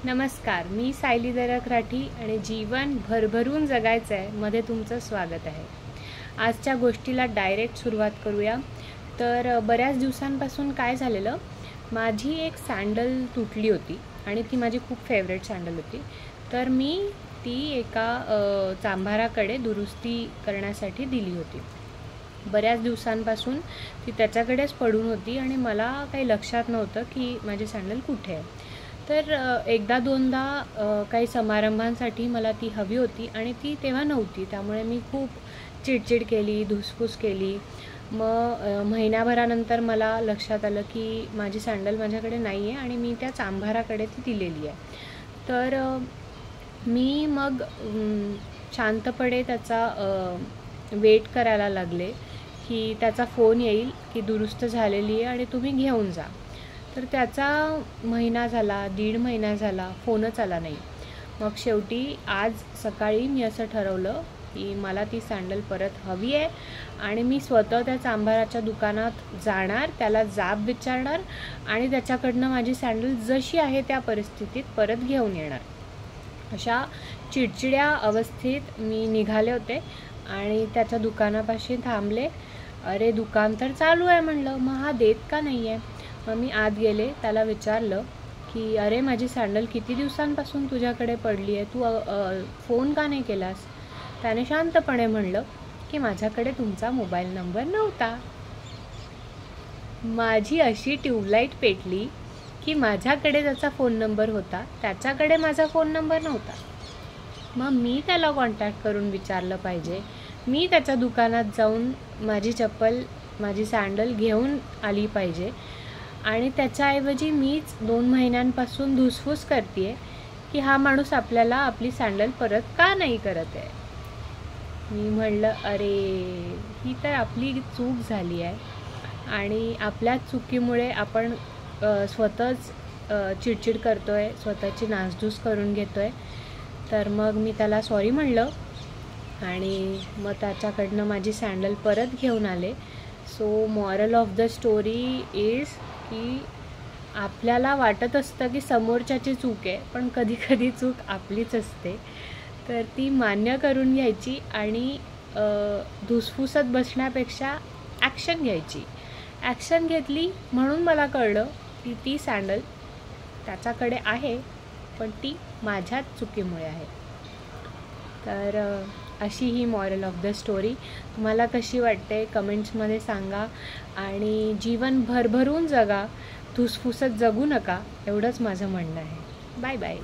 नमस्कार, मी सायली दरक राठी आणि जीवन भरभरून जगायचं आहे मध्ये तुमचं स्वागत आहे। आजच्या गोष्टीला डायरेक्ट सुरुवात करूया। तर बऱ्याच दिवसांपासून काय झालेलं, माझी एक सँडल तुटली होती आणि ती माझी खूप फेवरेट सँडल होती। तर मी ती एका चांभाराकडे दुरुस्ती करण्यासाठी दिली होती। बऱ्याच दिवसांपासून ती त्याच्याकडेच पडून होती आणि मला काही लक्षात नव्हतं की माझी सँडल कुठे आहे। तर एकदा दोनदा काही समारंभांसाठी मला ती हवी होती आणि ती तेव्हा नव्हती, त्यामुळे मी खूप चिडचिड केली, धुसफूस केली। मग महिन्याभरानंतर मला लक्षात आलं की माझी सँडल माझ्याकडे नाही आहे आणि मी त्या चांभाराकडे ती दिलेली आहे। तर मी मग शांतपणे त्याचा वेट करायला लागले की त्याचा फोन येईल की दुरुस्त झालेली आहे आणि तुम्ही घेऊन जा। तर त्याचा महिना झाला, 1.5 महिना झाला, फोनच आला नाही। मग शेवटी आज सकाळी मी असं ठरवलं की मला ती सँडल परत हवी आहे आणि मी स्वतः त्या चांभाराच्या दुकानात जाणार, त्याला जाब विचारणार आणि त्याच्याकडनं माझी सँडल जशी आहे त्या परिस्थितीत परत घेऊन येणार। अशा चिडचिड्या अवस्थेत मी निघाले होते आणि त्याच्या दुकानापाशी थांबले। अरे दुकान तर चालू आहे म्हणलं, मग हा देत का नाही आहे। मग मी आत गेले, त्याला विचारलं की अरे माझी सँडल किती दिवसांपासून तुझ्याकडे पडली आहे, तू फोन का नाही केलास। त्याने शांतपणे म्हणलं की माझ्याकडे तुमचा मोबाईल नंबर नव्हता। माझी अशी ट्यूबलाईट पेटली की माझ्याकडे त्याचा फोन नंबर होता, त्याच्याकडे माझा फोन नंबर नव्हता। मग मी त्याला कॉन्टॅक्ट करून विचारलं पाहिजे, मी त्याच्या दुकानात जाऊन माझी चप्पल, माझी सँडल घेऊन आली पाहिजे आणि त्याच्याऐवजी मीच 2 महिन्यांपासून धुसफूस करते की हा माणूस आपल्याला आपली सँडल परत का नाही करत आहे। मी म्हणलं अरे ही तर आपली चूक झाली आहे आणि आपल्या चुकीमुळे आपण स्वतःच चिडचिड करतो आहे, स्वतःची नासधूस करून घेतो आहे। तर मग मी त्याला सॉरी म्हणलं आणि मग त्याच्याकडनं माझी सँडल परत घेऊन आले। So moral of the story is की आपल्याला वाटत असतं की समोरच्याची चूक आहे, पण कधी कधी चूक आपलीच असते। तर ती मान्य करून घ्यायची आणि धुसफुसत बसण्यापेक्षा ॲक्शन घ्यायची। ॲक्शन घेतली म्हणून मला कळलं की ती सँडल त्याच्याकडे आहे, पण ती माझ्याच चुकीमुळे आहे। तर अशी ही मॉरल ऑफ द स्टोरी। तुम्हाला कशी वाटते कमेंट्समध्ये सांगा आणि जीवन भरभरून जगा, धुसफुसत जगू नका, एवढंच माझं म्हणणं आहे। Bye bye.